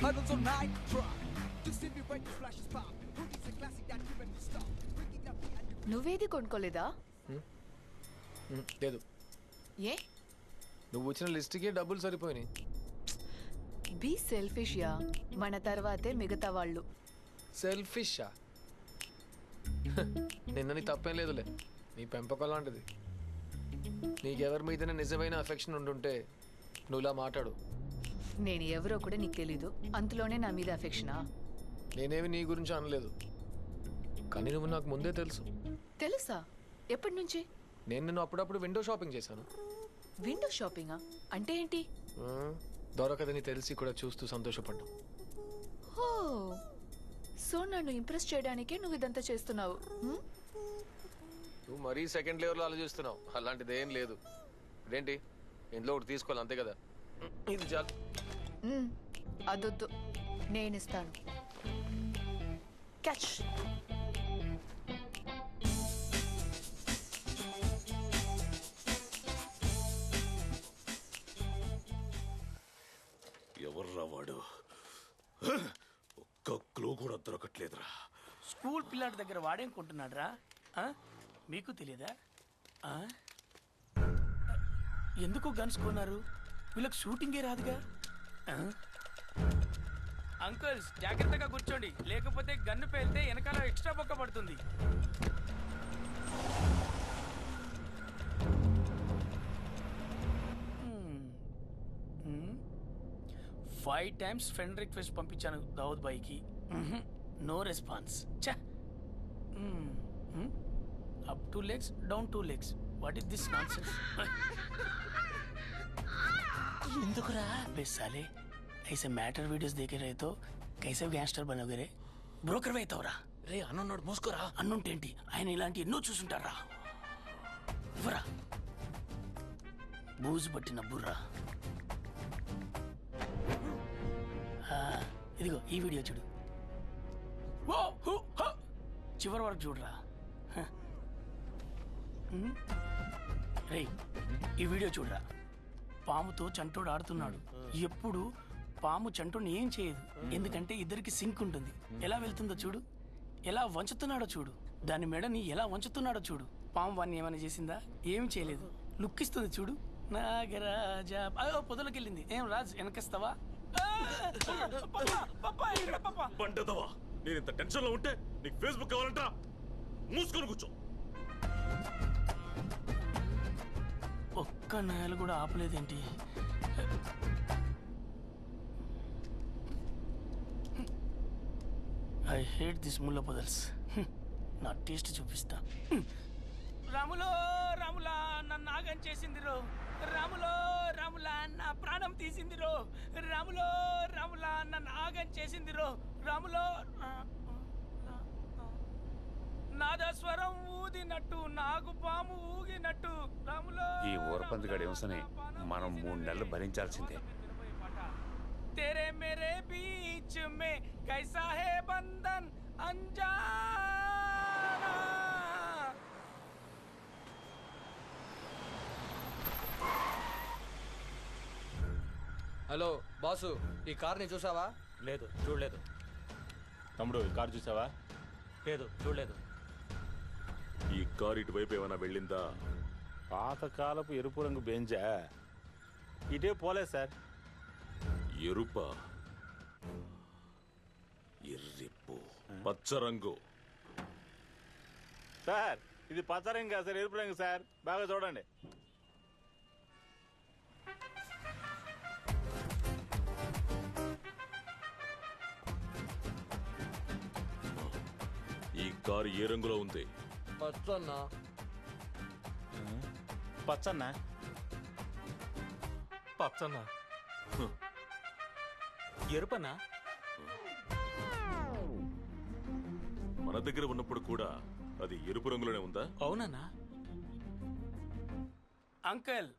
Huddles all night, try to simulate the flashes pop. Hoodies a classic that you never stop. Breaking up the end. నువ్వేది కొనుక్కోలేదా? లేదు. ఏ? నువ్వు వచ్చిన లిస్ట్కి డబ్బులు సరిపోయినాయి. Be selfish yeah. మన తర్వాతే మిగతా వాళ్ళు. సెల్ఫిషా? నిన్న నీ తప్పేం లేదులే, నీ పెంపకం లాంటిది. నీకెవరి మీదనే నిజమైన అఫెక్షన్ ఉండుంటే నువ్వు ఇలా మాట్లాడు. నేను ఎవరో కూడా నీకు తెలీదు, అంతలోనే నా మీద అఫెక్షనా? నేనేమి నీ గురించి అనలేదు, కానీ నువ్వు నాకు ముందే తెలుసు. తెలుసా? ఎప్పటి నుంచి? నేను నిన్ను అప్పుడప్పుడు విండో షాపింగ్ చేశాను. విండో షాపింగా అంటే ఏంటి? దొరకదని తెలిసి కూడా చూస్తూ సంతోషపడ్డాం. ఓ, సో నన్ను ఇంప్రెస్ చేయడానికే నువ్వు ఇదంతా చేస్తున్నావు. నువ్వు మరీ సెకండ్ లెవెల్లో ఆలోచిస్తున్నావు, అలాంటిదేం లేదు. ఇదేంటి, ఇంట్లో ఒకటి తీసుకోవాలి అంతే కదా, ఇది చాలు. అదొద్దు, నేనిస్తాను. క్యాచ్. ఎవర్రా వాడు? ఒక్క క్లూ కూడా దొరకట్లేదురా. స్కూల్ పిల్లాడి దగ్గర వాడేం కొంటున్నాడు రా? మీకు తెలియదా? ఎందుకు గన్స్ కొన్నారు? వీళ్ళకి షూటింగే రాదుగా. అంకుల్స్ జాగ్రత్తగా కూర్చోండి, లేకపోతే గన్ను పేలితే వెనకాల ఎక్స్ట్రా బొక్క పడుతుంది. ఫైవ్ టైమ్స్ ఫ్రెండ్ రిక్వెస్ట్ పంపించాను దావుద్ బాయ్కి, no response. Up 2 legs, down 2 legs. What is this nonsense? ఎందుకురా बेसाले ऐसे मैटर वीडियोस देखे रहे तो कैसे गैंगस्टर बनोगे रे? బ్రోకర్ అవుతావురా రే. అన్నున్నాడు మోసుకోరా. అన్నుంటేంటి, ఆయన ఇలాంటి ఎన్నో చూసుంటారా. ఇవ్వరా బూజు పట్టిన బుర్రా. ఇదిగో ఈ వీడియో చూడు, చివరి వరకు చూడరా. రే ఈ వీడియో చూడరా. పాముతో చంటోడు ఆడుతున్నాడు. ఎప్పుడు పాము చంటోని ఏం చేయదు, ఎందుకంటే ఇద్దరికి సింక్ ఉంటుంది. ఎలా వెళ్తుందో చూడు, ఎలా వంచుతున్నాడో చూడు, దాని మెడని ఎలా వంచుతున్నాడో చూడు. పాము వాడిని ఏమైనా చేసిందా? ఏమి చేయలేదు. లుక్ ఇస్తుంది చూడు. నాగరాజా పొదలోకి వెళ్ళింది. ఏం రాజ్ వెనకేస్తావా? బండదవా, నేను ఇంత టెన్షన్ లో ఉంటే నీకు ఫేస్బుక్ కావాలంట? మూసుకొని కూర్చో. ఒక్క నేలు కూడా ఆపలేదేంటి? ఐ హేట్ దిస్ ముల్ల పొదల్స్. నా టేస్ట్ చూపిస్తా. రాములో రాములా నన్ను ఆగం చేసింది రో. రాములో రాములా నా ప్రాణం తీసింది రో. రాములో రాములా నన్ను ఆగం చేసింది రో. రాములో నాదస్వరం ఊదినట్టు, నాగు పాము ఊగినట్టు. రాములో ఈ ఊరపందిగాడు ఏమసని మనం 3 నెలలు భరించాల్సిందే. तेरे मेरे बीच में कैसा है बंधन अनजाना. హలో బాసు, ఈ కార్ని చూసావా? లేదు, చూడలేదు. తమ్ముడు ఈ కారు చూసావా? లేదు, చూడలేదు. ఈ కారు ఇటువైపు ఏమైనా వెళ్ళిందా? పాతకాలపు ఎరుపు రంగు బెంజా? ఇటే పోలేదు సార్. ఎరుప, ఎర్రిప్పు, పచ్చ రంగు. సార్ ఇది పచ్చ రంగు కాదు సార్, ఎరుపు రంగు సార్. బాగా చూడండి. ఈ కారు ఏ రంగులో ఉంది? పచ్చన్నా. పచ్చన్నా? పచ్చన్నా? ఎరుపన్నా? మన దగ్గర ఉన్నప్పుడు కూడా అది ఎరుపు రంగులోనే ఉందా? అవునన్నా. అంకల్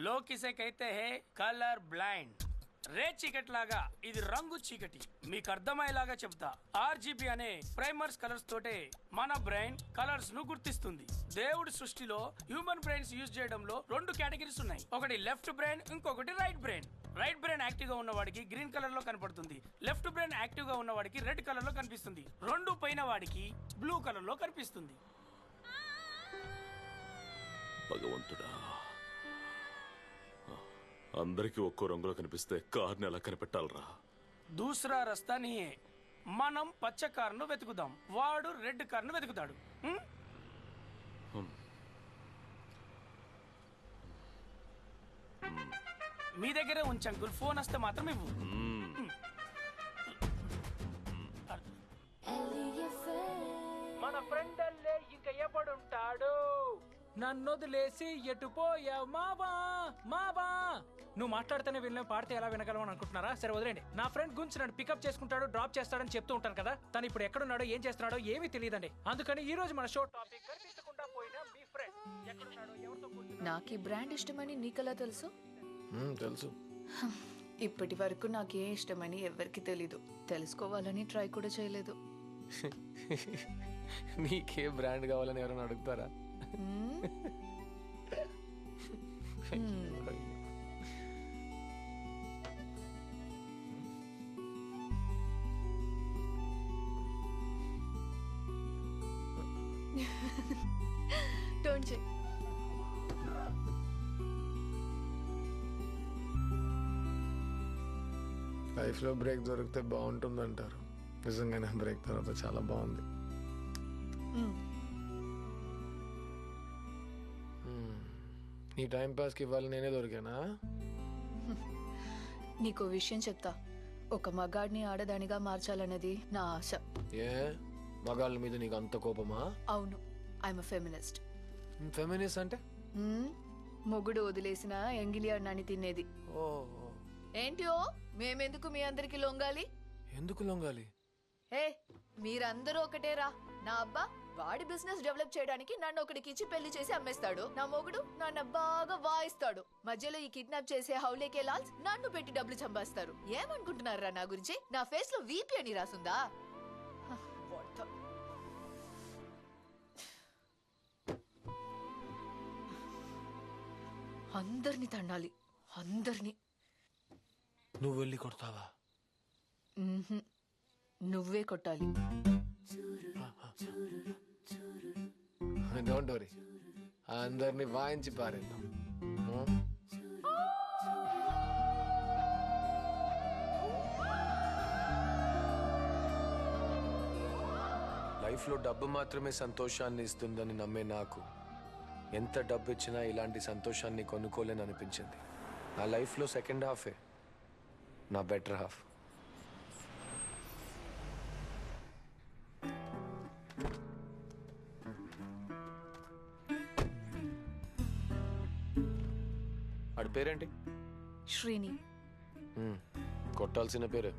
లో కిసే కైతే హే కలర్ బ్లైండ్. రే చీకటి లాగా ఇది రంగు చీకటి. మీకు అర్థమయ్యేలాగా చెప్తా. ఆర్జీబీ అనే ప్రైమర్స్ కలర్స్ తోటే మన బ్రెయిన్ కలర్స్ ను గుర్తిస్తుంది. దేవుడి సృష్టిలో హ్యూమన్ బ్రెయిన్స్ యూజ్ చేయడంలో 2 కేటగిరీస్ ఉన్నాయి. ఒకటి లెఫ్ట్ బ్రెయిన్, ఇంకొకటి right brain. Right brain active గా ఉన్న వాడికి గ్రీన్ కలర్ లో కనపడుతుంది, లెఫ్ట్ బ్రెయిన్ యాక్టివ్ గా ఉన్న వాడికి రెడ్ కలర్ లో కనిపిస్తుంది, రెండు పైన వాడికి బ్లూ కలర్ లో కనిపిస్తుంది. భగవంతుడా, అందరికీ ఒక్కో రంగులో కనిపిస్తే కార్ని ఎలా కనిపెట్టాలరా? దూసరా రస్తా నీయే. మనం పచ్చ కార్ను వెతుకుదాం, వాడు రెడ్ కార్ను వెతుకుతాడు. మీ దగ్గరే ఉంచు అంకుల్, ఫోన్ వస్తే మాత్రం ఇవ్వు. మన ఫ్రెండ్ అల్లే ఇంకా ఎప్పుడుంటాడు? నన్నొదిలేసి ఎటు పోయావు మావా మావా? నువ్వు మాట్లాడితేనే వినలేం, పాడితే ఎలా వినగలమని అనుకుంటున్నారా? సరే వదిలేండి. నా ఫ్రెండ్ గురించి నన్ను పికప్ చేసుకుంటాడు, డ్రాప్ చేస్తాడని చెప్తూ ఉంటాను కదా, తను ఇప్పుడు ఎక్కడున్నాడో ఏం చేస్తున్నాడో ఏమీ తెలియదండి. అందుకని ఈ రోజు మన షో టాపిక్ కనిపించకుండా పోయిన మీ ఫ్రెండ్ ఎక్కడున్నాడో, ఎవరితో కూర్చున్నాడో. నాకు ఈ బ్రాండ్ ఇష్టమని నీకెలా తెలుసు? తెలుసు. ఇప్పటి వరకు నాకు ఏ ఇష్టమని ఎవరికి తెలీదు, తెలుసుకోవాలని ట్రై కూడా చేయలేదు. నీకే బ్రాండ్ కావాలని ఎవరైనా అడుగుతారా? Don't check. లైఫ్లో బ్రేక్ దొరికితే బాగుంటుందంటారు. నిజంగానే బ్రేక్ తర్వాత చాలా బాగుంది. నీ టైం పాస్కి ఇవ్వాలి నేనే దొరికానా? నీకో విషయం చెప్తా, ఒక మగాడిని ఆడదానిగా మార్చాలన్నది నా ఆశ. ఏ మగాళ్ళ మీద నీకు అంత కోపమా? అవును, ఐఎమ్ అ ఫెమినిస్ట్. ఫెమినిస్ట్ అంటే? మొగుడు వదిలేసిన ఎంగిలి అన్నాన్ని తినేది. ఏంటియో మేమెందుకు మీ అందరికి లొంగాలి? ఎందుకు లొంగాలి? ఏ మీరందరూ ఒకటేరా. నా అబ్బా వాడి బిజినెస్ డెవలప్ చేయడానికి నన్ను ఒకడికి ఇచ్చి పెళ్లి చేసి అమ్మేస్తాడు. నా మొగుడు నన్ను బాగా వాయిస్తాడు. మధ్యలో ఈ కిడ్నాప్ చేసే హౌలేకే లాల్స్ నన్ను పెట్టి డబ్బులు చంపేస్తారు. ఏమనుకుంటున్నారా నా గురించి? నా ఫేస్ లో వీపీ అని రాసుందా? అందరిని తన్నాలి, అందరినీ. నువ్వు వెళ్ళి కొడతావా? నువ్వే కొట్టాలి. డోంట్ వరీ, అందరిని వాయించి పారేద్దాం. లైఫ్లో డబ్బు మాత్రమే సంతోషాన్ని ఇస్తుందని నమ్మే నాకు ఎంత డబ్బు ఇచ్చినా ఇలాంటి సంతోషాన్ని కొనుక్కోలేని అనిపించింది. నా లైఫ్లో సెకండ్ హాఫే నా బెటర్ హాఫ్. వాడి పేరేంటి? శ్రీని. కొట్టాల్సిన పేరే.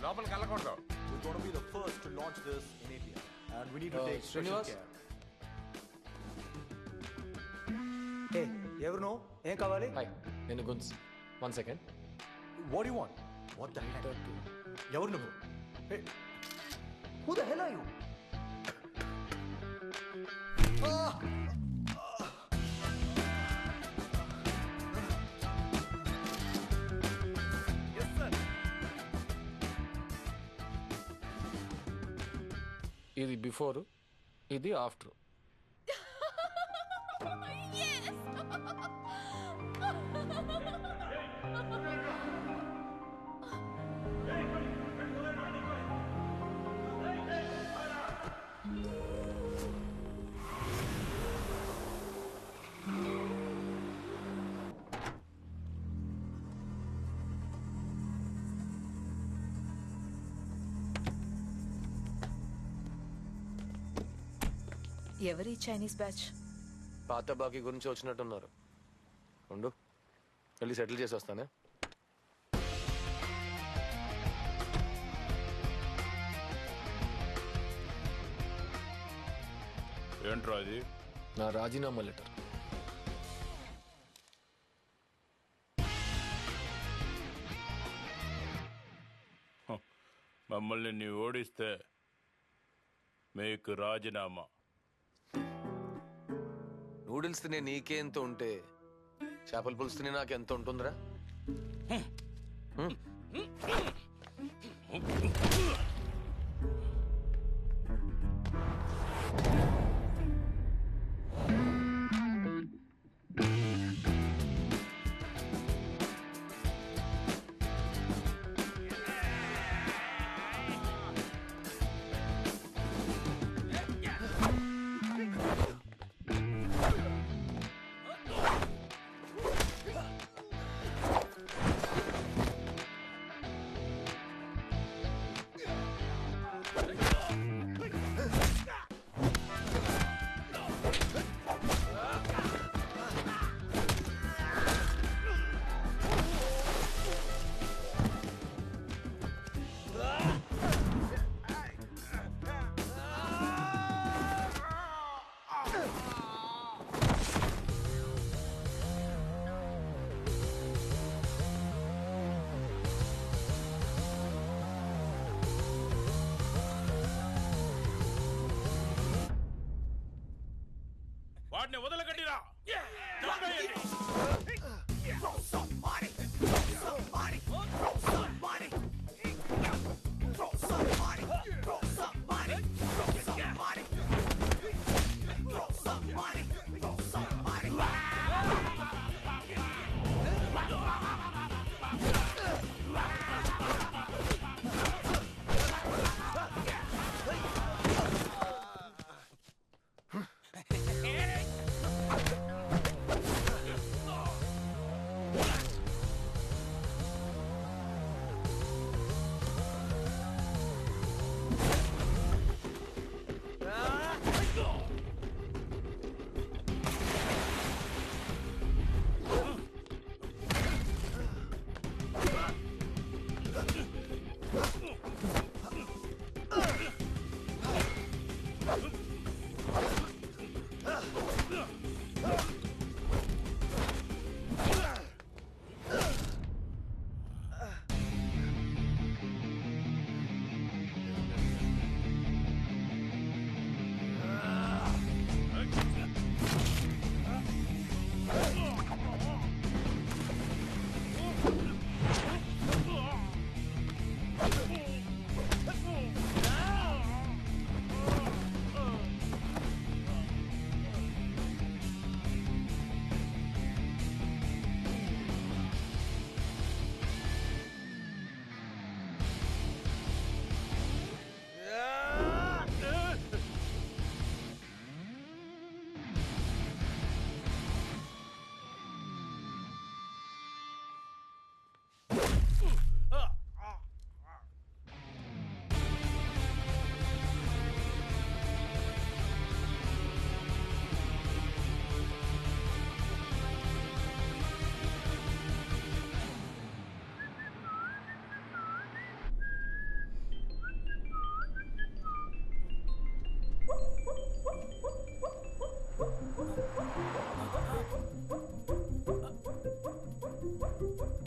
లోపలికి వెళ్ళకూడదు. We're going to be the first to launch this in India, and we need to take special Srinivas? care. Hey, ఎవరు నువ్వు? ఏం కావాలి? హాయ్, నేను గున్స్. 1 second. What do you want? What the hell? ఎవరు నువ్వు? Hey, who the hell are you? ఇది before, ఇది after. ఎవరి చైనీస్ బ్యాచ్? పాత బాకీ గురించి వచ్చినట్టున్నారు. ఉండు, వెళ్ళి సెటిల్ చేసి వస్తానే. ఏంట్రా అది? నా రాజీనామా లెటర్. మమ్మల్ని నీ ఓడిస్తే మీకు రాజీనామా. నూడిల్స్ తినే నీకేంత ఉంటే చేపల పులుసు తినే నాకెంత ఉంటుందిరా? వాడిని వదలకండిరా.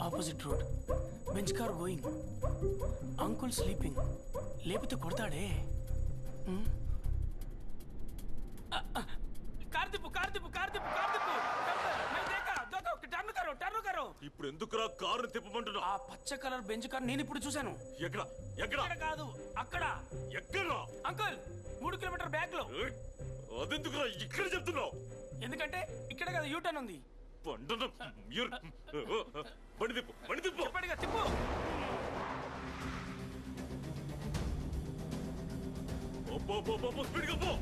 Opposite road, bench car going, uncle sleeping. లేకపోతే కొడతాడే. ఇప్పుడు ఎందుకురా కారు తిప్పమంటున్నా? ఆ పచ్చ కలర్ బెంచ్ కార్ నేను ఇప్పుడు చూశాను. ఎక్కడ ఎక్కడ? ఇక్కడ కాదు, అక్కడ. ఎక్కడ అంకుల్ 3 కిలోమీటర్ బ్యాక్ లో. అదెందుకురా ఇక్కడ చెప్తున్నావు? ఎందుకంటే ఇక్కడ కదా యూటర్న్ ఉంది. బండి తిప్పు, బండి తిప్పు. చెప్పండిగా తిప్పు. స్పీడ్గా పో.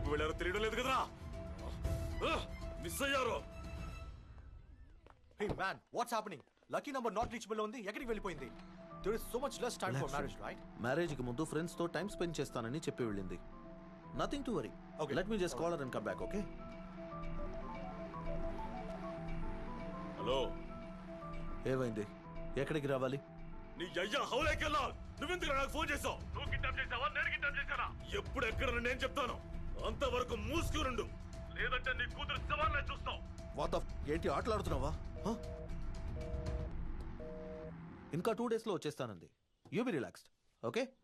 వైపు వెళ్ళారో తెలియడం లేదు కదరా. మిస్ అయ్యారు. Hey man, what's happening? Lucky number not reachable ఉంది. ఎక్కడికి వెళ్ళిపోయింది? There is so much less time for marriage, right? Marriage కి ముందు ఫ్రెండ్స్ తో టైం స్పెండ్ చేస్తానని చెప్పి వెళ్ళింది. Nothing to worry. Let me just call her and come back, okay? Hello, ఏమైంది? ఎక్కడికి రావాలి? నీ అయ్యా హౌలేకి వెళ్ళాలి. నువ్వెందుకు నాకు ఫోన్ చేసావు? నువ్వు కిడ్నాప్ చేసావా, నేను కిడ్నాప్ చేశానా? ఎప్పుడు ఎక్కడ నేను చెప్తాను. అంతవరకు మూసుకునుండు, లేదంటే నీ కూతురు సవాళ్ళ చూస్తావు. వాట్ ఆఫ్ ఏంటి ఆటలాడుతున్నావా? ఇంకా 2 days లో వచ్చేస్తానంది. You be relaxed, okay?